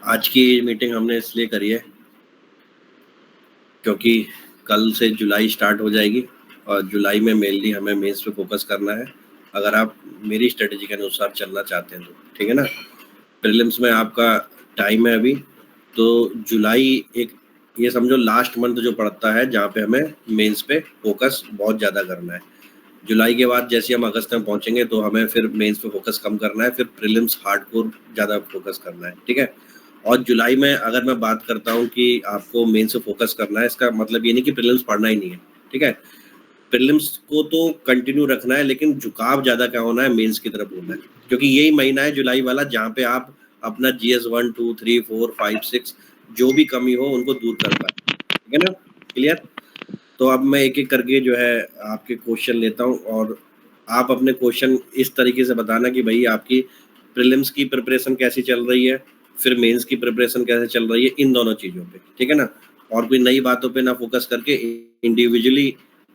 आज की मीटिंग हमने इसलिए करी है क्योंकि कल से जुलाई स्टार्ट हो जाएगी और जुलाई में मेनली हमें मेंस पे फोकस करना है। अगर आप मेरी स्ट्रेटेजी के अनुसार चलना चाहते हैं तो ठीक है ना। प्रीलिम्स में आपका टाइम है अभी, तो जुलाई एक ये समझो लास्ट मंथ जो पड़ता है जहाँ पे हमें मेंस पे फोकस बहुत ज़्यादा करना है। जुलाई के बाद जैसे हम अगस्त में पहुंचेंगे तो हमें फिर मेंस पे फोकस कम करना है, फिर प्रीलिम्स हार्डकोर ज़्यादा फोकस करना है, ठीक है। और जुलाई में अगर मैं बात करता हूँ कि आपको मेंस पे फोकस करना है, इसका मतलब ये नहीं कि प्रीलिम्स पढ़ना ही नहीं है, ठीक है। प्रीलिम्स को तो कंटिन्यू रखना है, लेकिन झुकाव ज़्यादा क्या होना है, मेंस की तरफ होना है, क्योंकि यही महीना है जुलाई वाला जहाँ पे आप अपना GS 1 2 3 4 5 6 जो भी कमी हो उनको दूर कर पाए, ठीक है ना। क्लियर। तो अब मैं एक एक करके जो है आपके क्वेश्चन लेता हूँ और आप अपने क्वेश्चन इस तरीके से बताना कि भाई आपकी प्रीलिम्स की प्रिपरेशन कैसी चल रही है, फिर मेंस की प्रिपरेशन कैसे चल रही है, इन दोनों चीज़ों पे, ठीक है ना। और कोई नई बातों पे ना फोकस करके इंडिविजुअली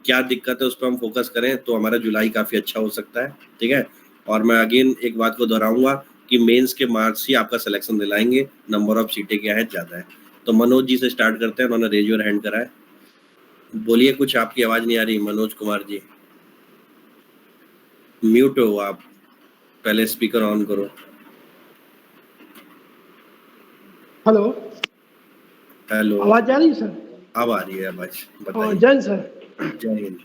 क्या दिक्कत है उस पर हम फोकस करें तो हमारा जुलाई काफ़ी अच्छा हो सकता है, ठीक है। और मैं अगेन एक बात को दोहराऊंगा कि मेंस के मार्क्स ही आपका सिलेक्शन दिलाएंगे, नंबर ऑफ सीटें क्या है ज़्यादा है। तो मनोज जी से स्टार्ट करते हैं, उन्होंने रेज योर हैंड करा है। बोलिए, कुछ आपकी आवाज नहीं आ रही मनोज कुमार जी, म्यूट हो आप, पहले स्पीकर ऑन करो। हेलो, हेलो, आवाज आ रही है सर? अब आ रही है आवाज, बताइए। जय सर। जय हिंद।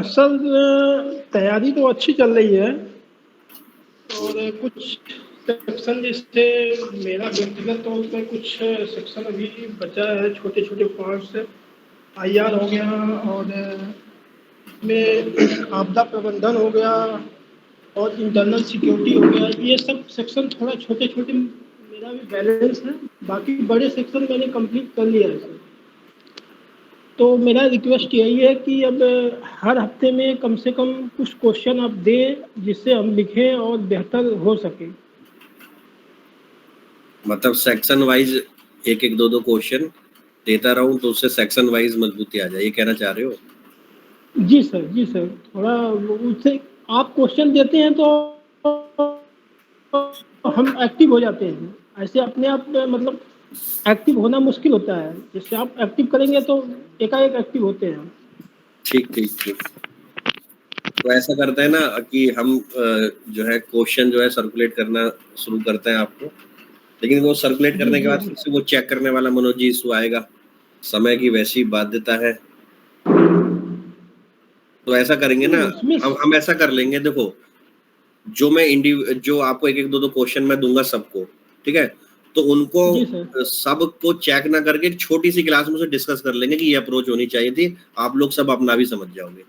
सर, तैयारी तो अच्छी चल रही है और कुछ सेक्शन जैसे मेरा व्यक्तिगत तौर पर कुछ सेक्शन अभी बचा है, छोटे छोटे पार्ट्स IR हो गया और इसमें आपदा प्रबंधन हो गया और इंटरनल सिक्योरिटी हो गया। ये सब सेक्शन थोड़ा छोटे छोटे मेरा भी बैलेंस है, बाकी बड़े सेक्शन मैंने कंप्लीट कर लिया है सर। तो मेरा रिक्वेस्ट यही है कि अब हर हफ्ते में कम से कम कुछ क्वेश्चन आप दें जिससे हम लिखें और बेहतर हो सके। मतलब सेक्शन वाइज एक एक दो क्वेश्चन देता रहूं तो उससे सेक्शन वाइज मजबूती आ जाए, ये कहना चाह रहे हो? जी सर, जी सर। थोड़ा उससे आप क्वेश्चन देते हैं तो हम एक्टिव हो जाते हैं। ऐसे अपने आप मतलब एक्टिव होना मुश्किल होता है, जैसे आप एक्टिव करेंगे तो एकाएक एक्टिव होते हैं। ठीक ठीक ठीक। तो ऐसा करते हैं ना कि हम जो है क्वेश्चन जो है सर्कुलेट करना शुरू करते हैं आपको, लेकिन वो सर्कुलेट जी करने के जी बाद जी। फिर से वो चेक करने वाला मनोज जी इशू आएगा, समय की वैसी बाध्यता है। तो ऐसा करेंगे ना, नहीं उसमें हम ऐसा कर लेंगे, देखो जो मैं जो आपको एक एक दो क्वेश्चन मैं दूंगा सबको, ठीक है, तो उनको जी सर। सबको चेक ना करके एक छोटी सी क्लास में से डिस्कस कर लेंगे कि ये अप्रोच होनी चाहिए थी, आप लोग सब अपना भी समझ जाओगे,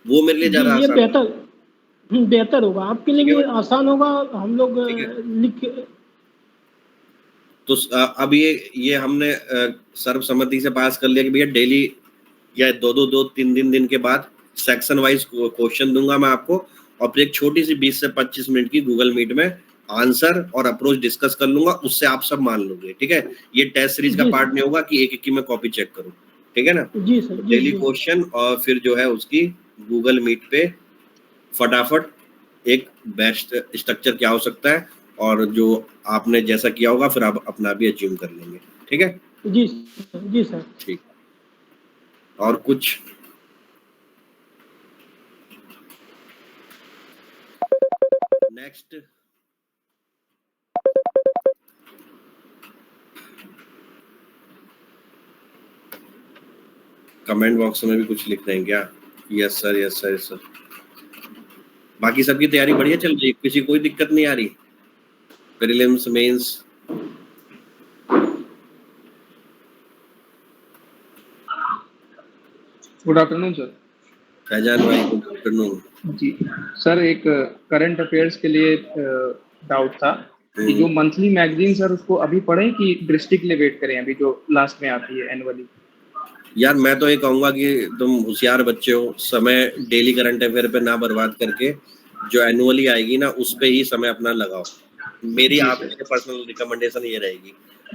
वो मेरे लिए जी ज्यादा ये आसान होगा। बेहतर बेहतर होगा, आपके लिए ठीक है भी भाई, आसान होगा। हम लोग ठीक है। लिख। तो अब ये हमने सर्वसम्मति से पास कर लिया कि भैया डेली या दो तीन दिन के बाद सेक्शन वाइज क्वेश्चन दूंगा मैं आपको, और फिर एक छोटी सी 20 से 25 मिनट की गूगल मीट में आंसर और अप्रोच डिस्कस कर लूंगा, उससे आप सब मान लोगे, ठीक है। ये टेस्ट सीरीज का जी पार्ट नहीं सर। होगा कि एक एक की मैं कॉपी चेक करूं, ठीक है ना। जी सर। तो जी डेली जी। क्वेश्चन और फिर जो है उसकी गूगल मीट पे फटाफट एक बेस्ट स्ट्रक्चर क्या हो सकता है, और जो आपने जैसा किया होगा फिर आप अपना भी अज्यूम कर लेंगे, ठीक है। जी सर। जी सर। ठीक। और कुछ? नेक्स्ट। कमेंट बॉक्स में भी कुछ लिख रहे हैं क्या? Yes sir, yes sir, yes sir. बाकी सबकी तैयारी बढ़िया चल रही है, किसी कोई दिक्कत नहीं आ रही? Prelims, mains? Good afternoon sir. Faizan भाई, गुड आफ्टरनून। जी सर, एक करंट अफेयर्स के लिए डाउट था कि जो मंथली मैगजीन सर उसको अभी पढ़ें कि डिस्ट्रिक्ट के लिए वेट करें, अभी जो लास्ट में आती है एनुअली। यार मैं तो ये कहूंगा कि तुम होशियार बच्चे हो, समय डेली करंट अफेयर पे ना बर्बाद करके जो एनुअली आएगी ना उस पे ही समय अपना लगाओ। मेरी जी आपके सर। लिए पर्सनल रिकमेंडेशन ये रहेगी।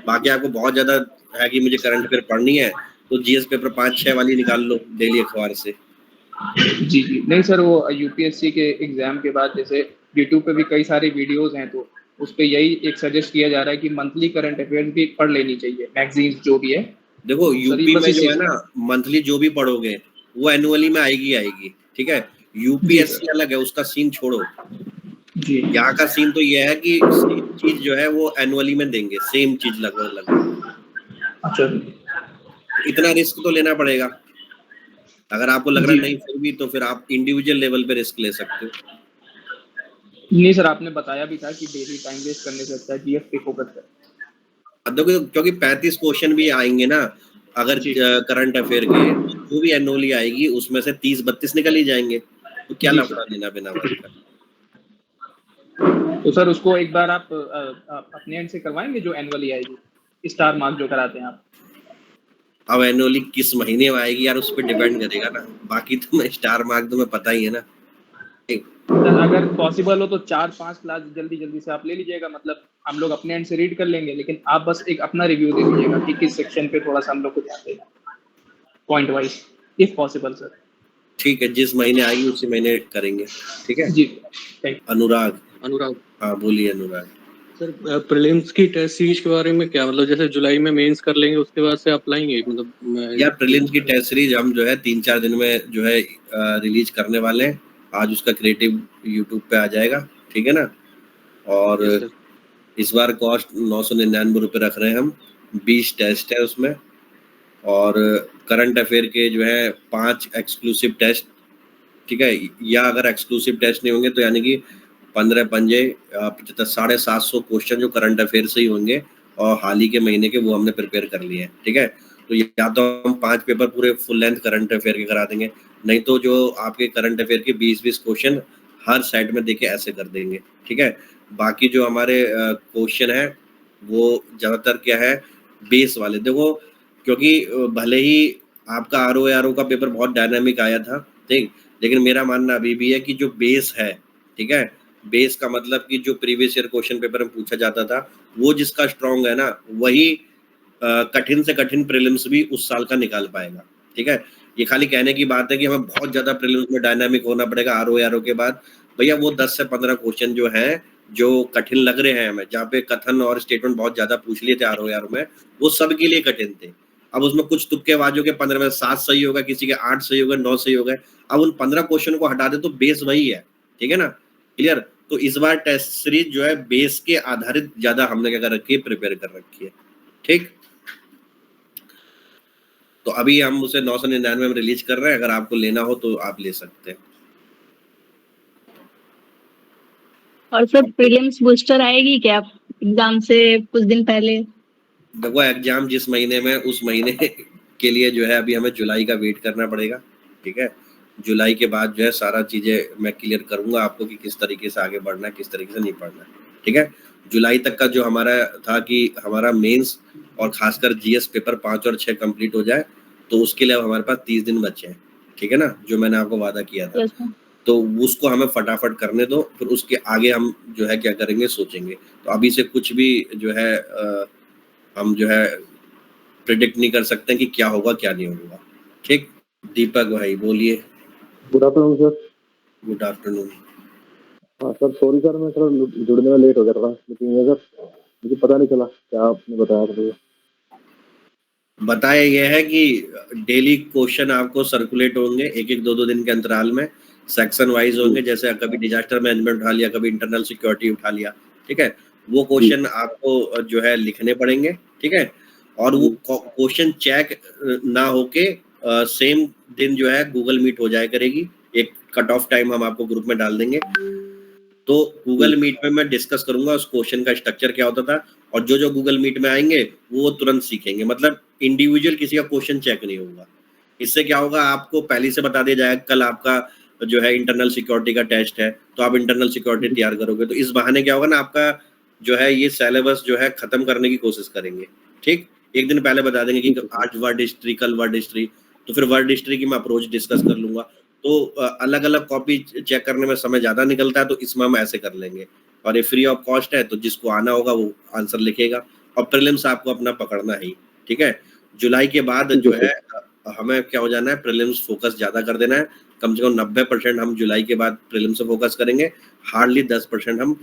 बाकी आपको बहुत ज्यादा है कि मुझे करंट अफेयर पढ़नी है, तो GS पेपर 5-6 वाली निकाल लो डेली अखबार से। जी जी, नहीं सर, वो UPSC के एग्जाम के बाद जैसे यूट्यूब पे भी कई सारे वीडियोस हैं, तो उस पर यही एक सजेस्ट किया जा रहा है कि मंथली करंट अफेयर्स भी पढ़ लेनी चाहिए, मैगजीन्स जो भी है। देखो तो सर यूपी बस में इसी जो है ना मंथली जो भी पढ़ोगे वो एनुअली में आएगी, ठीक है। जी यूपीएससी सर। अलग है, उसका सीन छोड़ो। जी यहाँ का सीन तो ये है कि सेम चीज जो है वो एनुअली में देंगे, सेम चीज लगभग लगभग। अच्छा इतना रिस्क तो लेना पड़ेगा। अगर आपको लग रहा जी। है नहीं फिर भी, तो फिर आप इंडिविजुअल लेवल पे रिस्क ले सकते हो। नहीं सर, आपने बताया भी था कि डेली टाइम वेस्ट करने से अच्छा है जीएस पे फोकस करें। अब देखो क्योंकि 35 क्वेश्चन भी आएंगे ना, अगर जी करंट अफेयर के, तो जो भी एनुअली आएगी उसमें से 30-32 निकल ही जाएंगे, तो क्या जी लफड़ा सर। लेना बिना बात का। तो सर उसको एक बार आप अपने एंड से करवाएंगे, जो एनुअली आएगी, स्टार मार्क जो कराते हैं आप। अब एनुअली किस महीने में आएगी यार, उस पर डिपेंड करेगा ना। बाकी तो मैं स्टार मार्क तुम्हें पता ही है ना। सर अगर पॉसिबल हो तो 4-5 क्लास जल्दी जल्दी से आप ले लीजिएगा, मतलब हम लोग अपने एंड से रीड कर लेंगे, लेकिन आप बस एक अपना रिव्यू दे दीजिएगा कि किस सेक्शन पे थोड़ा सा हम लोग को ध्यान देना, point wise, if possible sir. ठीक है, जिस महीने आएगी उसी महीने करेंगे, ठीक है। जी थैंक यू। अनुराग, हाँ बोलिए अनुराग। सर प्रीलिम्स की टेस्ट सीरीज के बारे में क्या, मतलब जैसे जुलाई में मेंस कर लेंगे उसके बाद से अप्लाइंगे, मतलब यार प्रीलिम्स की टेस्ट सीरीज हम जो है 3-4 दिन में जो है रिलीज करने वाले हैं। आज उसका क्रिएटिव यूट्यूब पे आ जाएगा, ठीक है ना। और यस सर। इस बार कॉस्ट 999 रुपये रख रहे हैं हम। 20 टेस्ट है उसमें, और करंट अफेयर के जो है 5 एक्सक्लूसिव टेस्ट, ठीक है। या अगर एक्सक्लूसिव टेस्ट नहीं होंगे तो यानी कि 15 पंजे 750 क्वेश्चन जो करंट अफेयर से ही होंगे, और हाल ही के महीने के वो हमने प्रिपेयर कर लिए हैं, ठीक है। तो या तो हम 5 पेपर पूरे फुल लेंथ करंट अफेयर के करा देंगे, नहीं तो जो आपके करंट अफेयर के 20-20 क्वेश्चन हर साइड में देके ऐसे कर देंगे, ठीक है। बाकी जो हमारे क्वेश्चन है वो ज़्यादातर क्या है, बेस वाले। देखो क्योंकि भले ही आपका आरओ का पेपर बहुत डायनामिक आया था, ठीक, लेकिन मेरा मानना अभी भी है कि जो बेस है, ठीक है, बेस का मतलब कि जो प्रीवियस ईयर क्वेश्चन पेपर में पूछा जाता था वो जिसका स्ट्रांग है ना, वही कठिन से कठिन प्रीलिम्स भी उस साल का निकाल पाएगा, ठीक है। ये खाली कहने की बात है कि हमें बहुत ज्यादा प्रीलिम्स में डायनामिक होना पड़ेगा आरओ के बाद। भैया वो 10 से 15 क्वेश्चन जो हैं, जो कठिन लग रहे हैं हमें, जहाँ पे कथन और स्टेटमेंट बहुत ज्यादा पूछ लिए थे आरओ में, वो सबके लिए कठिन थे। अब उसमें कुछ तुक्केबाजों के 15 में 7 सही होगा, किसी के 8 सही होगा, 9 सही हो गए। अब उन 15 क्वेश्चन को हटा दे तो बेस वही है, ठीक है ना, क्लियर। तो इस बार टेस्ट सीरीज जो है बेस के आधारित ज्यादा हमने क्या कर रखी है, प्रिपेयर कर रखी है, ठीक। तो अभी हम उसे 999 में रिलीज कर रहे हैं, अगर आपको लेना हो तो आप ले सकते हैं। और सर प्रीलिम्स बूस्टर आएगी क्या एग्जाम से कुछ दिन पहले? देखो एग्जाम जिस महीने में उस महीने के लिए जो है अभी हमें जुलाई का वेट करना पड़ेगा, ठीक है। जुलाई के बाद जो है सारा चीजें मैं क्लियर करूंगा आपको कि किस तरीके से आगे बढ़ना है, किस तरीके से नहीं बढ़ना है, ठीक है। जुलाई तक का जो हमारा था कि हमारा मेंस और खासकर जीएस पेपर 5 और 6 कंप्लीट हो जाए, तो उसके लिए अब हमारे पास 30 दिन बचे हैं, ठीक है ना, जो मैंने आपको वादा किया था। Yes sir. तो उसको हमें फटाफट करने दो, फिर उसके आगे हम जो है क्या करेंगे सोचेंगे। तो अभी से कुछ भी जो है हम जो है प्रिडिक्ट नहीं कर सकते कि क्या होगा क्या नहीं होगा, ठीक। दीपक भाई बोलिए। Good afternoon sir. Good afternoon. हाँ सर, सॉरी सर, मैं थोड़ा जुड़ने में लेट हो गया, थोड़ा मीटिंग में सर, मुझे पता नहीं चला क्या आपने बताया था। बताया यह है कि डेली क्वेश्चन आपको सर्कुलेट होंगे 1-2 दिन के अंतराल में, सेक्शन वाइज होंगे। जैसे कभी डिजास्टर मैनेजमेंट उठा लिया, कभी इंटरनल सिक्योरिटी उठा लिया, ठीक है। वो क्वेश्चन आपको जो है लिखने पड़ेंगे, ठीक है। और वो क्वेश्चन चेक ना होके सेम दिन जो है गूगल मीट हो जाया करेगी। एक कट ऑफ टाइम हम आपको ग्रुप में डाल देंगे, तो गूगल मीट में मैं डिस्कस करूंगा उस क्वेश्चन का स्ट्रक्चर क्या होता था, और जो जो गूगल मीट में आएंगे वो तुरंत सीखेंगे। मतलब इंडिविजुअल किसी का क्वेश्चन चेक नहीं होगा। इससे क्या होगा, आपको पहले से बता दिया जाएगा कल आपका जो है इंटरनल सिक्योरिटी का टेस्ट है, तो आप इंटरनल सिक्योरिटी तैयार करोगे। तो इस बहाने क्या होगा ना, आपका जो है ये सिलेबस जो है खत्म करने की कोशिश करेंगे, ठीक। एक दिन पहले बता देंगे कि आज वर्ड हिस्ट्री, कल वर्ड हिस्ट्री, तो फिर वर्ड हिस्ट्री की मैं अप्रोच डिस्कस कर लूंगा। तो अलग अलग कॉपी चेक करने में समय ज्यादा निकलता है, तो इसमें हम ऐसे कर लेंगे। और ये फ्री ऑफ कॉस्ट है, तो जिसको आना होगा वो आंसर लिखेगा, और प्रीलिम्स आपको अपना पकड़ना ही, ठीक है। जुलाई के बाद जो है हमें क्या हो जाना है, प्रीलिम्स फोकस ज्यादा कर देना है। कम से कम 90% हम जुलाई के बाद प्रीलिम्स पे फोकस करेंगे, हार्डली 10% हम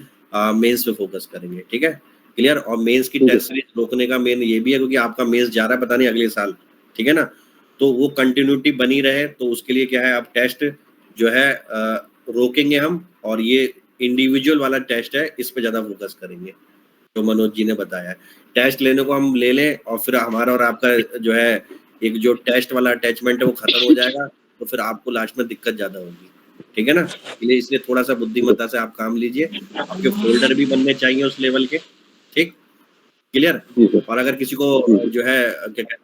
मेंस पे फोकस करेंगे, ठीक है, क्लियर। और मेंस की टेस्ट सीरीज रोकने का मेन ये भी है क्योंकि आपका मेंस जा रहा है पता नहीं अगले साल, ठीक है ना, तो वो कंटिन्यूटी बनी रहे, तो उसके लिए क्या है, आप टेस्ट जो है रोकेंगे हम, और ये इंडिविजुअल वाला टेस्ट है, इस पे ज्यादा फोकस करेंगे, जो मनोज जी ने बताया है। टेस्ट लेने को हम ले लें और फिर हमारा और आपका जो है एक जो टेस्ट वाला अटैचमेंट है वो खत्म हो जाएगा, तो फिर आपको लास्ट में दिक्कत ज्यादा होगी, ठीक है ना। इसलिए थोड़ा सा बुद्धिमत्ता से आप काम लीजिए, आपके फोल्डर भी बनने चाहिए उस लेवल के, ठीक, क्लियर। और अगर किसी को जो है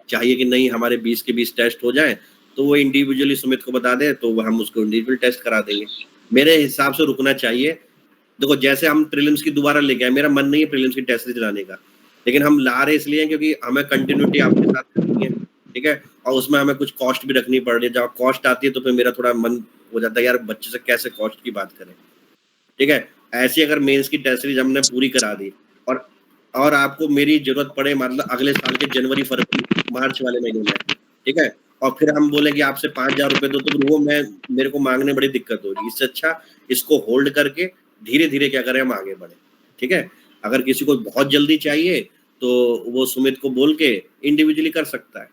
चाहिए कि नहीं हमारे 20 के 20 टेस्ट हो जाए, तो वो इंडिविजुअली सुमित को बता दे, तो हम उसको इंडिविजुअल टेस्ट करा देंगे। मेरे हिसाब से रुकना चाहिए। देखो जैसे हम प्रीलिम्स की दोबारा लेके आए, मेरा मन नहीं है प्रीलिम्स की टेस्ट सीरीज लाने का, लेकिन हम ला रहे इसलिए हैं क्योंकि हमें कंटिन्यूटी आपके साथ करनी है, ठीक है, और उसमें हमें कुछ कॉस्ट भी रखनी पड़ रही है। जब कॉस्ट आती है तो फिर मेरा थोड़ा मन हो जाता है यार बच्चे से कैसे कॉस्ट की बात करें, ठीक है। ऐसी अगर मेंस की टेस्ट सीरीज हमने पूरी करा दी और आपको मेरी जरूरत पड़े मतलब अगले साल के जनवरी फरवरी मार्च वाले महीने में, ठीक है, और फिर हम बोले कि आपसे 5,000 रुपए दो, तो वो मेरे को मांगने बड़ी दिक्कत होगी। इससे अच्छा इसको होल्ड करके धीरे धीरे क्या करें हम आगे बढ़े, ठीक है। अगर किसी को बहुत जल्दी चाहिए तो वो सुमित को बोल के इंडिविजुअली कर सकता है,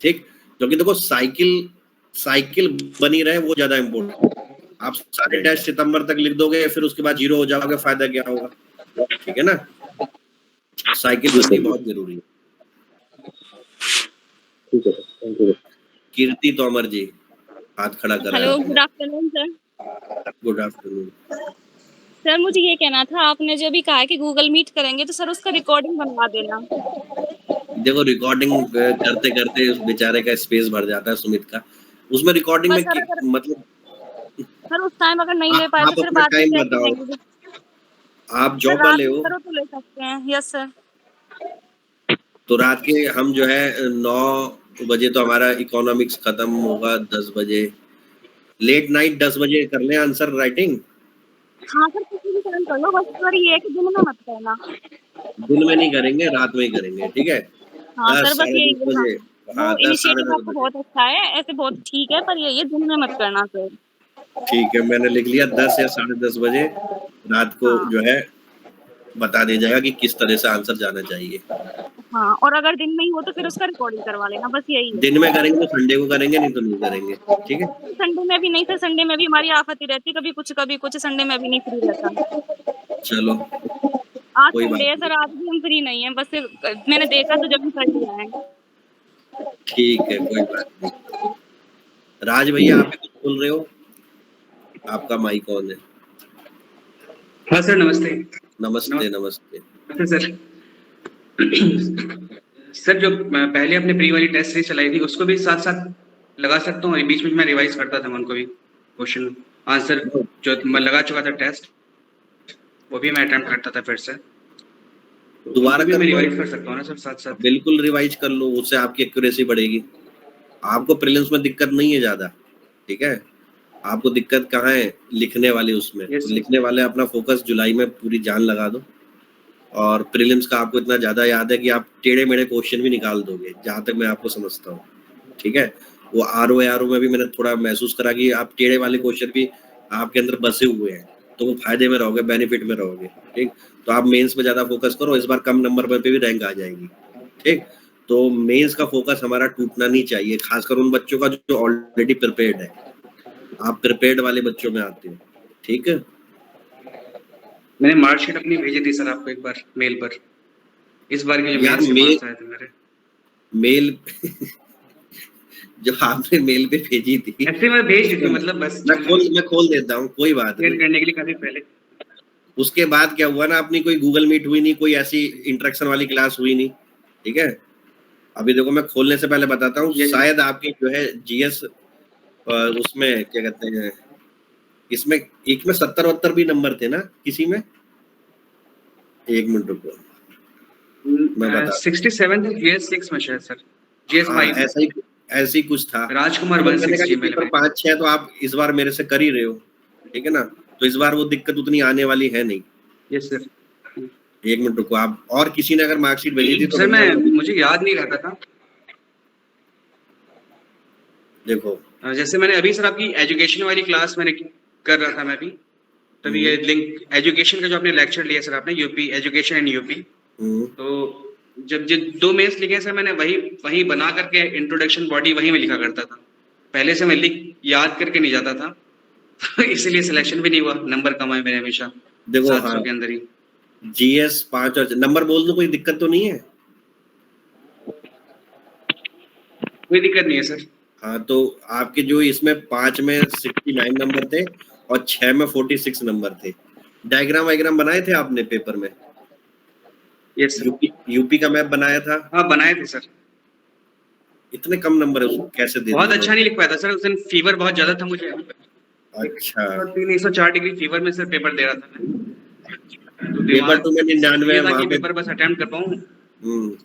ठीक, क्योंकि देखो साइकिल बनी रहे वो ज्यादा इम्पोर्टेंट। आप सारे टेस्ट सितंबर तक लिख दोगे फिर उसके बाद 0 हो जाओगे, फायदा क्या होगा, ठीक है ना। साइकिल बननी बहुत जरूरी है। ठीक है सर, थैंक यू। कीर्ति तोमर जी हाथ खड़ा कर रहे हैं। Hello, good afternoon sir. Good afternoon sir मुझे ये कहना था, आपने जो भी कहा कि गूगल मीट करेंगे तो सर उसका रिकॉर्डिंग बनवा देना। देखो रिकॉर्डिंग करते करते उस बेचारे का स्पेस भर जाता है सुमित का, उसमें रिकॉर्डिंग में मतलब सर उस टाइम अगर नहीं ले पाए तो फिर अपना बाद में टाइम कैसे बताओ, लेंगे? आप जॉब वाले हो करो तो ले सकते हैं। Yes sir. तो रात के हम जो है 9 बजे तो हमारा इकोनॉमिक्स खत्म होगा, 10 बजे लेट नाइट 10 बजे कर लें आंसर राइटिंग। हाँ सर किसी भी टाइम कर लो, बस सर ये है कि दिन में मत करना। दिन में नहीं करेंगे, रात में ही करेंगे, ठीक है। हाँ सर बस यही 10 बजे, हाँ 10 इनिशिएटिव 10:30 आपका बहुत अच्छा है, ऐसे बहुत ठीक है, पर ये दिन में मत करना सर। ठीक है, मैंने लिख लिया 10 या 10:30 बजे रात को जो है बता दिया जाएगा कि किस तरह से आंसर जाना चाहिए। हाँ, और अगर दिन में ही हो तो फिर उसका रिकॉर्डिंग करवा लेना, बस यही है। दिन में करेंगे तो संडे को करेंगे, नहीं तो नहीं करेंगे, ठीक है। संडे में भी नहीं सर, संडे में भी हमारी आफत ही रहती, कभी कुछ संडे में भी नहीं फ्री रहता। चलो आज कोई संडे है बात सर, आज भी हम फ्री नहीं है, बस मैंने देखा तो जब भी कर लिया है। ठीक है, कोई बात नहीं। राज भैया आप कुछ बोल रहे हो, आपका माइक ऑन है। हाँ सर नमस्ते। नमस्ते नमस्ते सर सर जो पहले अपने प्री वाली टेस्ट सीरीज चलाई थी उसको भी साथ साथ लगा सकता हूँ, बीच में मैं रिवाइज करता था, मैं उनको भी क्वेश्चन आंसर जो मैं लगा चुका था टेस्ट वो भी मैं अटेम्प्ट करता था फिर से, दोबारा भी मैं रिवाइज कर सकता हूँ ना सर साथ साथ? बिल्कुल रिवाइज कर लो, उससे आपकी एक्यूरेसी बढ़ेगी। आपको प्रीलिम्स में दिक्कत नहीं है ज्यादा, ठीक है। आपको दिक्कत कहाँ है, लिखने वाले उसमें। तो लिखने वाले अपना फोकस जुलाई में पूरी जान लगा दो, और प्रीलिम्स का आपको इतना ज्यादा याद है कि आप टेढ़े मेढ़े क्वेश्चन भी निकाल दोगे, जहां तक मैं आपको समझता हूँ, ठीक है। वो आरओ में भी मैंने थोड़ा महसूस करा कि आप टेढ़े वाले क्वेश्चन भी आपके अंदर बसे हुए हैं, तो वो फायदे में रहोगे, बेनिफिट में रहोगे, ठीक। तो आप मेंस में ज्यादा फोकस करो, इस बार कम नंबर पे भी रैंक आ जाएगी, ठीक। तो मेंस का फोकस हमारा टूटना नहीं चाहिए, खासकर उन बच्चों का जो ऑलरेडी प्रिपेयर्ड है। आप प्रिपेयर्ड वाले बच्चों में आते हो, ठीक है। मैंने मार्कशीट अपनी भेजी थी सर आपको एक बार मेल पर, इस बार के जो मेल आए थे मेरे मेल जो आपने मेल पे भेजी थी, ऐसे मैं भेज दी थी, मतलब बस मैं खोल देता हूँ, कोई बात नहीं करने के लिए काफी पहले। उसके बाद क्या हुआ ना, अपनी कोई गूगल मीट हुई नहीं, कोई ऐसी इंटरेक्शन वाली क्लास हुई नहीं, ठीक है। अभी देखो मैं खोलने से पहले बताता हूँ, शायद आपकी जो है जीएस उसमें क्या कहते हैं, इसमें एक में 70-72 भी नंबर थे ना किसी में, एक मिनट रुको मैं बता 67 थे जीएस 6 में शायद सर, जीएस 5 ऐसे ही कुछ था। राजकुमार 160 में 5-6 तो आप इस बार मेरे से कर ही रहे हो, ठीक है ना, तो इस बार वो दिक्कत उतनी आने वाली है नहीं। Yes sir. एक मिनट रुको आप, और किसी ने अगर मार्कशीट भेजी थी तो सर मुझे याद नहीं रहता था। देखो जैसे मैंने अभी सर आपकी एजुकेशन वाली क्लास मैंने कर रहा था मैं अभी, तभी ये लिंक एजुकेशन का जो आपने लेक्चर लिया सर आपने यूपी एजुकेशन एंड यूपी, तो जब 2 मेंस लिखे सर मैंने वही बना करके इंट्रोडक्शन बॉडी वही में लिखा करता था, पहले से मैं लिख याद करके नहीं जाता था तो इसलिए सिलेक्शन भी नहीं हुआ, नंबर कम आए मेरे हमेशा। देखो 700 के अंदर ही। GS 5 और नंबर बोल दो, कोई दिक्कत तो नहीं है? कोई दिक्कत नहीं है सर। हाँ, तो आपके जो इसमें 5 में 69 नंबर थे और 6 में 46 नंबर थे। डायग्राम वायग्राम बनाए थे आपने पेपर में? Yes sir. यूपी का मैप बनाया था? हाँ बनाए थे सर। इतने कम नंबर है उसको कैसे दे बहुत दिए? अच्छा नहीं लिख पाया था सर, उस दिन फीवर बहुत ज्यादा था मुझे। अच्छा, 104 डिग्री फीवर में सर पेपर दे रहा था मैं। तो पेपर तो मैं 99 वहाँ वहाँ पे पेपर बस अटेम्प्ट कर पाऊँ,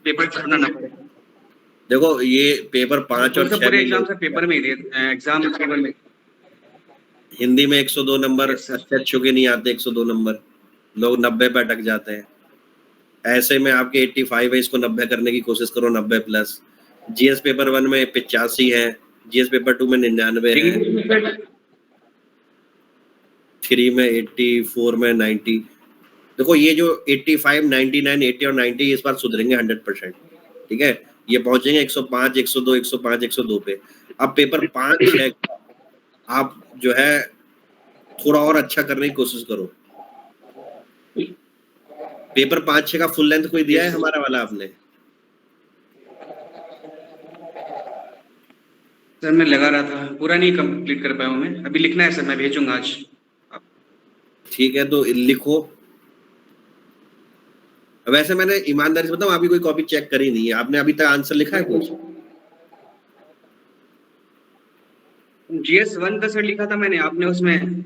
पेपर छोड़ना ना पड़े। देखो ये पेपर 5 और 6 पूरे में एग्जाम सर पेपर में ही दिए, एग्जाम पेपर में। हिंदी में 102 नंबर अच्छे के नहीं आते, 102 नंबर लोग 90 पे अटक जाते हैं। ऐसे में आपके 85 है, इसको 90 करने की कोशिश करो, 90 प्लस। GS पेपर 1 में 85 है, GS पेपर 2 में 99 है, 3 में 80, 4 में 90। देखो ये जो 85, 99, 80 और 90 इस बार सुधरेंगे 100%। ठीक है, ये पहुंचेंगे 105, 102, 105, 102 पे। अब पेपर 5, 6 आप जो है थोड़ा और अच्छा करने की कोशिश करो। पेपर 5, 6 का फुल लेंथ कोई दिया है हमारा वाला आपने? सर मैं लगा रहा था, पूरा नहीं कंप्लीट कर पाया हूँ मैं, अभी लिखना है सर, मैं भेजूंगा आज। ठीक है, तो लिखो। वैसे मैंने ईमानदारी से बताऊं, आपकी कोई कॉपी चेक करी नहीं है। आपने अभी तक आंसर लिखा है कुछ? GS 1 का सर लिखा था मैंने, आपने उसमें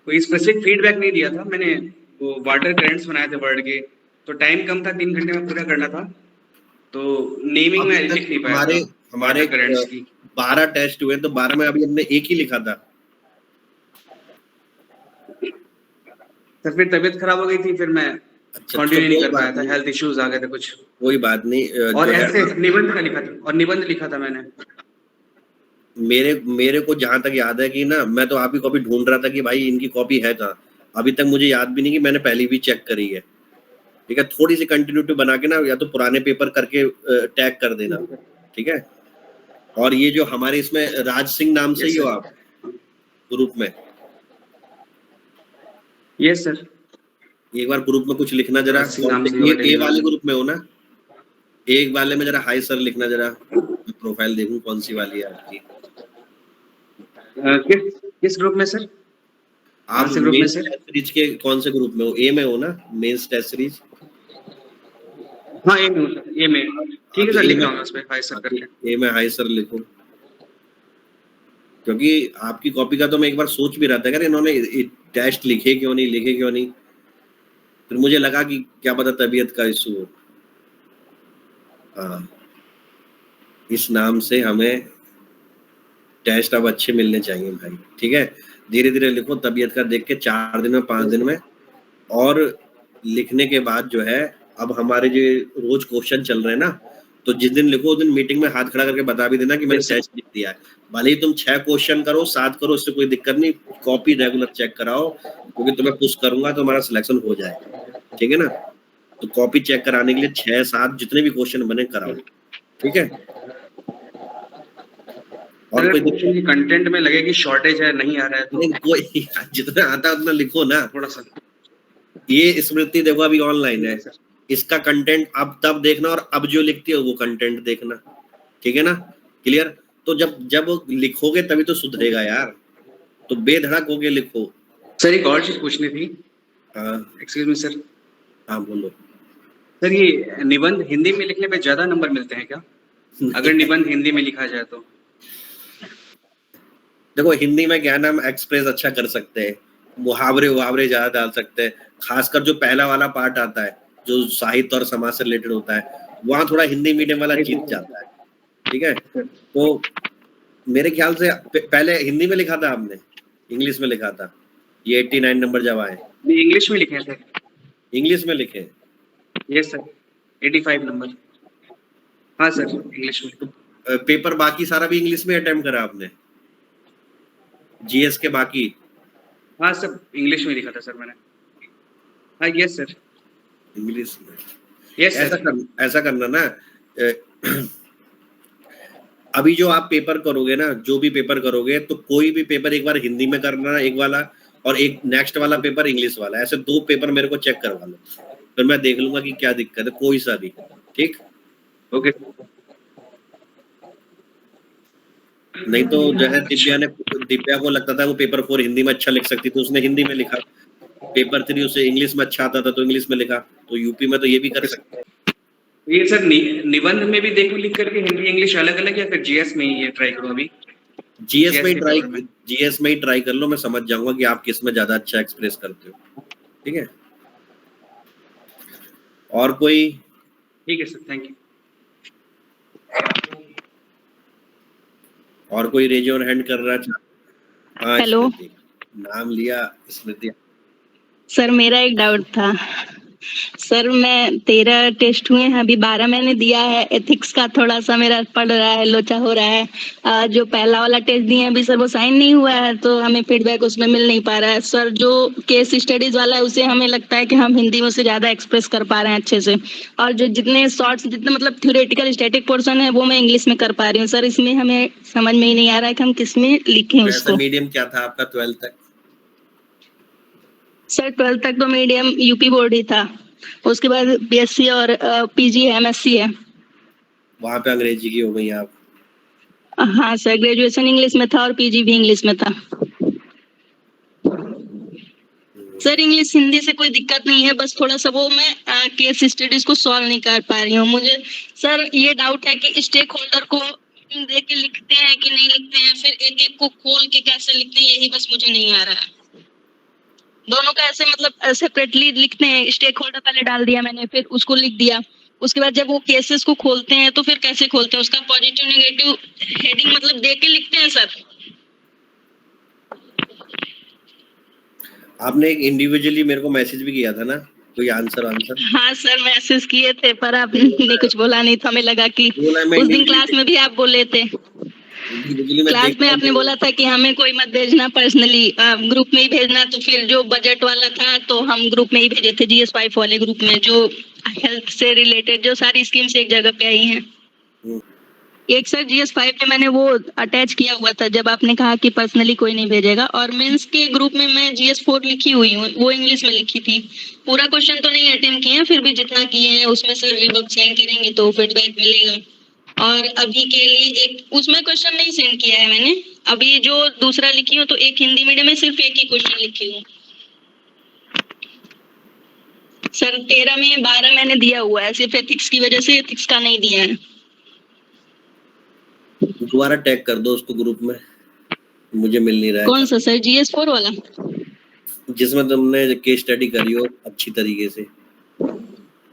कोई स्पेसिफिक फीडबैक नहीं दिया था। मैंने वो वाटर करंट्स बनाए थे वर्ड के, तो टाइम कम था, 3 घंटे में पूरा करना था, तो नेमिंग में लिख नहीं पाया था। हमारे करंट्स की 12 टेस्ट हुए, तो 12 में अभी हमने एक ही लिखा था। सर फिर तबीयत खराब हो गई थी, फिर मैं कंटिन्यू नहीं कर पाया था, हेल्थ इश्यूज आ गए थे कुछ। कोई बात नहीं। और ऐसे निबंध का लिखा था, और निबंध लिखा था मैंने। मेरे को जहां तक याद है कि ना, मैं तो आपकी कॉपी ढूंढ रहा था कि भाई इनकी कॉपी है कहाँ। अभी तक मुझे याद भी नहीं कि मैंने पहले भी चेक करी है। ठीक है, थोड़ी सी कंटिन्यूटी बना के ना, या तो पुराने पेपर करके टैग कर देना। ठीक है, और ये जो हमारे इसमें राज सिंह नाम से ही हो आप ग्रुप में? Yes sir. एक बार ग्रुप में कुछ लिखना जरा। ए वाले ग्रुप में हो ना? एक वाले में जरा हाय सर लिखना जरा, प्रोफाइल देखूं कौन सी वाली है आपकी। किस ग्रुप में सर? आप ग्रुप में टेस्ट सीरीज के कौन से ग्रुप में हो? ए में हो ना, मेंस टेस्ट सीरीज? हाँ ए में। ठीक है सर, लिख रहा हूँ उसमें हाय सर करके। ए में हाय सर लिखो, क्योंकि आपकी कॉपी का तो मैं एक बार सोच भी रहा था, अगर इन्होंने टेस्ट लिखे क्यों नहीं। फिर मुझे लगा कि क्या पता तबीयत का इशू हो। हाँ, इस नाम से हमें टेस्ट अब अच्छे मिलने चाहिए भाई। ठीक है, धीरे धीरे लिखो, तबीयत का देख के 4 दिन में 5 दिन में। और लिखने के बाद जो है, अब हमारे जो रोज क्वेश्चन चल रहे हैं ना, तो जिस दिन लिखो उस दिन मीटिंग में हाथ खड़ा करके बता भी देना कि मैंने टेस्ट लिख दिया है। भले ही तुम 6 क्वेश्चन करो, 7 करो, इससे कोई दिक्कत नहीं। कॉपी रेगुलर चेक कराओ, क्योंकि तुम्हें पुश करूंगा तो हमारा सिलेक्शन हो जाए। ठीक है ना, तो कॉपी चेक कराने के लिए 6-7 जितने भी क्वेश्चन बने कराओ। ठीक है, और कोई कंटेंट में लगे कि शॉर्टेज है, नहीं आ रहा है, तो कोई जितना आता है उतना लिखो ना। थोड़ा सा ये स्मृति देखो अभी ऑनलाइन है, इसका कंटेंट अब तब देखना, और अब जो लिखती है वो कंटेंट देखना। ठीक है ना, क्लियर? तो जब लिखोगे तभी तो सुधरेगा यार, तो बेधड़क होके लिखो। सर एक और चीज पूछनी थी। हाँ एक्सक्यूज मी सर। हाँ बोलो। सर ये निबंध हिंदी में लिखने पे ज्यादा नंबर मिलते हैं क्या, अगर निबंध हिंदी में लिखा जाए तो? देखो हिंदी में क्या नाम एक्सप्रेस अच्छा कर सकते हैं, मुहावरे ज्यादा डाल सकते हैं। खासकर जो पहला वाला पार्ट आता है, जो साहित्य और समाज से रिलेटेड होता है, वहां थोड़ा हिंदी मीडियम वाला जीत जाता है। ठीक है, तो मेरे ख्याल से पहले हिंदी में लिखा था आपने, इंग्लिश में लिखा था? ये 89 नंबर जब आए इंग्लिश में लिखे थे। इंग्लिश में लिखे? Yes sir, 85 number. हाँ सर इंग्लिश में। पेपर बाकी सारा भी इंग्लिश में अटेम्प्ट करा आपने? जीएस के बाकी? हाँ सब इंग्लिश में लिखा था सर मैंने। हाँ यस सर। इंग्लिश में? यस ऐसा सर। ऐसा करना ना, अभी जो आप पेपर करोगे ना, जो भी पेपर करोगे, तो कोई भी पेपर एक बार हिंदी में करना एक वाला, और एक नेक्स्ट वाला पेपर इंग्लिश वाला, ऐसे 2 पेपर मेरे को चेक करवा लो, फिर मैं देख लूंगा कि क्या दिक्कत है, कोई सा भी। ठीक? ओके। नहीं तो जैसे दिव्या को लगता था वो पेपर 4 हिंदी में अच्छा लिख सकती, तो उसने हिंदी में लिखा, पेपर 3 उसे इंग्लिश में अच्छा आता था तो इंग्लिश में लिखा। तो यूपी में तो ये भी कर सकते हैं। ये सर निबंध में भी देखो लिख करके हिंदी इंग्लिश अलग अलग, या फिर जीएस में ही ये ट्राई करूं अभी? जीएस में ही ट्राई कर लो, मैं समझ जाऊंगा कि आप किस में ज्यादा अच्छा एक्सप्रेस करते हो। ठीक है? और कोई? ठीक है सर, थैंक यू। और कोई रेज योर हैंड कर रहा है? हाँ, हेलो नाम लिया स्मृति। सर, मेरा एक डाउट था सर। मैं 13 टेस्ट हुए हैं, अभी 12 मैंने दिया है। एथिक्स का थोड़ा सा मेरा पड़ रहा है, लोचा हो रहा है। जो पहला वाला टेस्ट दिए हैं अभी सर, वो साइन नहीं हुआ है, तो हमें फीडबैक उसमें मिल नहीं पा रहा है सर। जो केस स्टडीज वाला है उसे हमें लगता है कि हम हिंदी में से ज्यादा एक्सप्रेस कर पा रहे हैं अच्छे से, और जो जितने शॉर्ट्स, जितने मतलब थ्योरेटिकल स्टैटिक पोर्शन है वो मैं इंग्लिश में कर पा रही हूँ सर। इसमें हमें समझ में ही नहीं आ रहा है कि हम किस में लिखें उसको। मीडियम क्या था आपका 12th तक? सर 12th तक तो मीडियम यूपी बोर्ड ही था, उसके बाद बीएससी और पीजी है, एमएससी है। वहां पे अंग्रेजी की हो गई आप? हाँ सर, ग्रेजुएशन इंग्लिश में था और पीजी भी इंग्लिश में था सर। इंग्लिश हिंदी से कोई दिक्कत नहीं है, बस थोड़ा सा वो मैं केस स्टडीज को सॉल्व नहीं कर पा रही हूँ। मुझे सर ये डाउट है कि स्टेक होल्डर को देख के लिखते हैं कि नहीं लिखते हैं, फिर एक एक को खोल के कैसे लिखते हैं, यही बस मुझे नहीं आ रहा है। दोनों का ऐसे मतलब सेपरेटली लिखते हैं, स्टेक होल्डर पहले डाल दिया मैंने, फिर उसको लिख दिया, उसके बाद जब वो केसेस को खोलते हैं तो फिर कैसे खोलते हैं, उसका पॉजिटिव नेगेटिव हेडिंग मतलब देख के लिखते हैं सर। आपने एक इंडिविजुअली मेरे को मैसेज भी किया था ना, कोई आंसर? हाँ सर, मैसेज किए थे पर आपने कुछ बोला नहीं था। हमें लगा कि उस दिन क्लास में भी आप बोले थे, क्लास में आपने बोला था कि हमें कोई मत भेजना पर्सनली, ग्रुप में ही भेजना। तो फिर जो बजट वाला था तो हम ग्रुप में ही भेजे थे, GS5 वाले ग्रुप में, जो हेल्थ से रिलेटेड जो सारी स्कीम्स एक जगह पे आई हैं। एक सर GS5 पे मैंने वो अटैच किया हुआ था जब आपने कहा कि पर्सनली कोई नहीं भेजेगा, और मेंस के ग्रुप में मैं GS4 लिखी हुई हूँ, वो इंग्लिश में लिखी थी। पूरा क्वेश्चन तो नहीं अटेम्प्ट किए हैं, फिर भी जितना किए हैं उसमें सर रिवर्क सेंड करेंगे तो फीडबैक मिलेगा। और अभी के लिए एक उसमें क्वेश्चन नहीं सेंड किया है मैंने, अभी जो दूसरा लिखी हूँ तो एक हिंदी मीडियम में सिर्फ एक ही क्वेश्चन लिखी हूँ सर। 13 में 12 मैंने दिया हुआ है, सिर्फ एथिक्स की वजह से एथिक्स का नहीं दिया है। दोबारा टैग कर दो उसको ग्रुप में, मुझे मिल नहीं रहा है। कौन सा सर? GS4 वाला जिसमें तुमने केस स्टडी करी हो अच्छी तरीके से?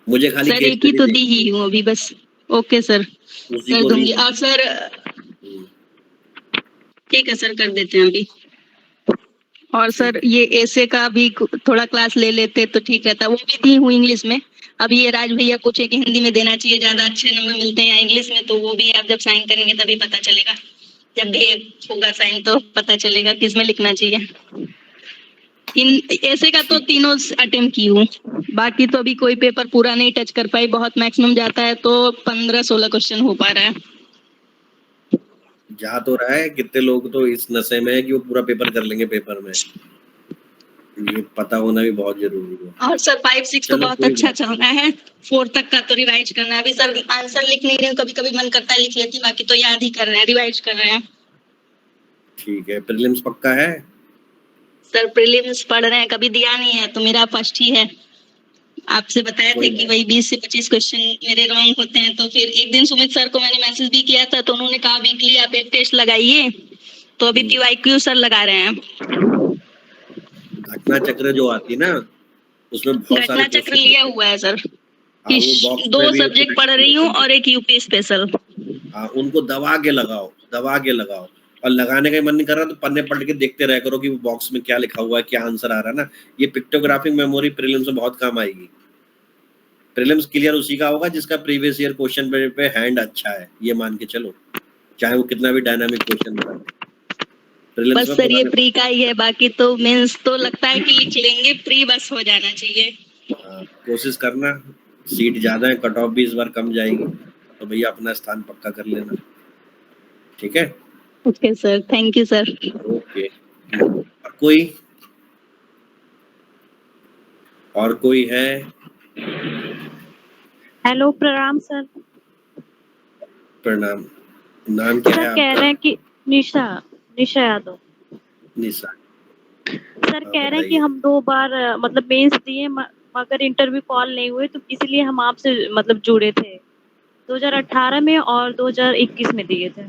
मुझे खाली सर एक ही तो दी ही हूँ अभी बस। ओके सर, कर दूंगी। और सर ठीक है सर, कर देते हैं अभी। और सर ये ऐसे का भी थोड़ा क्लास ले लेते तो ठीक रहता, वो भी दी हूँ इंग्लिश में। अभी ये राज भैया कुछ एक हिंदी में देना चाहिए, ज्यादा अच्छे नंबर मिलते हैं इंग्लिश में, तो वो भी आप जब साइन करेंगे तभी पता चलेगा, जब भी होगा साइन तो पता चलेगा किस में लिखना चाहिए। ऐसे का तो तीनों अटेम्प्ट की हूँ, बाकी तो अभी कोई पेपर पूरा नहीं टच कर पाई, बहुत मैक्सिमम जाता है तो 15-16 क्वेश्चन हो पा रहा है। जा तो रहा है, कितने लोग तो इस नशे में है कि वो पूरा पेपर कर लेंगे पेपर में, ये पता होना भी बहुत जरूरी है। और सर 5-6 तो बहुत अच्छा चल रहा है, 4 तक का तो रिवाइज करना है। अभी सर आंसर लिख नहीं रहे हूँ, कभी कभी मन करता है लिख लेती, बाकी तो याद ही कर रहे हैं, रिवाइज कर रहे हैं। ठीक है, प्रीलिम्स पक्का है? सर प्रीलिम्स पढ़ रहे हैं, कभी दिया नहीं है तो मेरा फर्स्ट ही है। आपसे बताए थे कि वही 20 से 25 क्वेश्चन मेरे रॉन्ग होते हैं, तो फिर एक दिन सुमित सर को मैंने मैसेज भी किया था, तो उन्होंने कहा वीकली आप एक टेस्ट लगाइए, तो अभी PYQ सर लगा रहे हैं। घटना चक्र जो आती है ना, उसमें बहुत सारे घटना चक्र लिया हुआ है सर, 2 सब्जेक्ट पढ़ रही हूँ और एक यूपी स्पेशल। उनको दबा के लगाओ, और लगाने का मन नहीं कर रहा तो पन्ने पलट के देखते रह करो कि वो बॉक्स में क्या लिखा हुआ है, क्या आंसर आ रहा है ना। ये पिक्टोग्राफिक मेमोरी प्रीलिम्स में बहुत काम आएगी। प्रीलिम्स क्लियर उसी का होगा जिसका प्रीवियस ईयर क्वेश्चन पे हैंड अच्छा है, ये मान के चलो। चाहे वो कितना भी डायनामिक क्वेश्चन बना दे। Prelims बस में सर ये पता प्री का ही है, बाकी तो मेंस तो लगता है कि लिख लेंगे, प्री बस हो जाना चाहिए। कोशिश करना, सीट ज्यादा है, कट ऑफ भी इस बार कम जाएगी, तो भैया अपना स्थान पक्का कर लेना, ठीक है? Okay sir, thank you sir. Okay. और कोई है? हेलो, प्रणाम सर। प्रणाम। नाम क्या है सर कह आपका? रहे हैं कि निशा निशा यादव। निशा। सर कह रहे हैं कि बताइए। हम 2 बार मतलब मेंस दिए मगर इंटरव्यू कॉल नहीं हुए, तो इसलिए हम आपसे मतलब जुड़े थे। 2018 में और 2021 में दिए थे।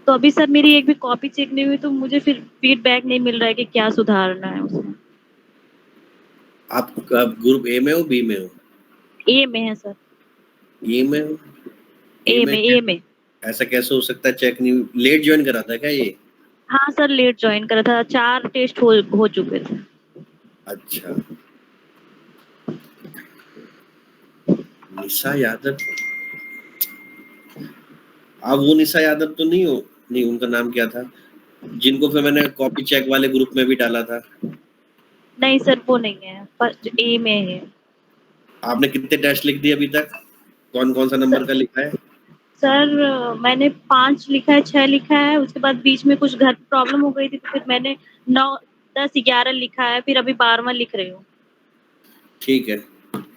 तो अभी सर मेरी एक भी कॉपी चेक नहीं हुई, तो मुझे फिर फीडबैक नहीं मिल रहा है कि क्या सुधारना है उसमें। आप ग्रुप ए में हो, बी में हो? ए में है सर। ए में हो? ए में। ऐसा कैसे हो सकता है? चेक नहीं, लेट ज्वाइन करा था क्या ये? हाँ सर, लेट ज्वाइन करा था। 4 टेस्ट हो चुके थे। अच्छा। निशा यादव, आप वो निशा यादव तो नहीं हो? नहीं, उनका नाम क्या था जिनको फिर मैंने कॉपी चेक वाले ग्रुप में भी डाला था? नहीं सर, वो नहीं है, पर ए में है। आपने कितने टेस्ट लिख दिए अभी तक? कौन कौन सा नंबर का लिखा है? सर मैंने 5 लिखा है, 6 लिखा है, उसके बाद बीच में कुछ घर प्रॉब्लम हो गई थी, तो फिर मैंने 9, 10, 11 लिखा है, फिर अभी 12वां लिख रही हूँ। ठीक है,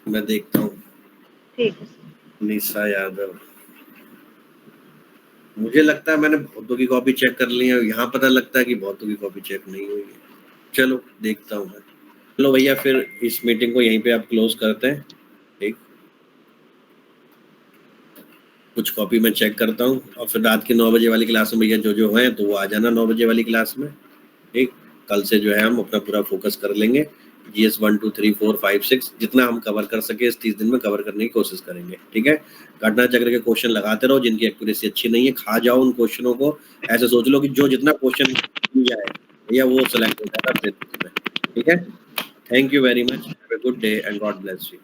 मैं देखता हूँ। ठीक है सर। निशा यादव, मुझे लगता है मैंने बहुतों की कॉपी चेक कर ली है, यहाँ पता लगता है कि बहुतों की कॉपी चेक नहीं हुई है। चलो देखता हूँ मैं। चलो भैया, फिर इस मीटिंग को यहीं पे आप क्लोज करते हैं, ठीक? कुछ कॉपी मैं चेक करता हूँ और फिर रात के 9 बजे वाली क्लास में भैया जो हैं तो वो आ जाना 9 बजे वाली क्लास में, ठीक? कल से जो है हम अपना पूरा फोकस कर लेंगे। GS 1 2 3 4 5 6 जितना हम कवर कर सके इस 30 दिन में कवर करने की कोशिश करेंगे, ठीक है? घटना चक्र के क्वेश्चन लगाते रहो, जिनकी एक्यूरेसी अच्छी नहीं है खा जाओ उन क्वेश्चनों को। ऐसे सोच लो कि जो जितना क्वेश्चन मिल जाए भैया वो सिलेक्ट हो जाता है, ठीक है? Thank you very much, have a good day and God bless you.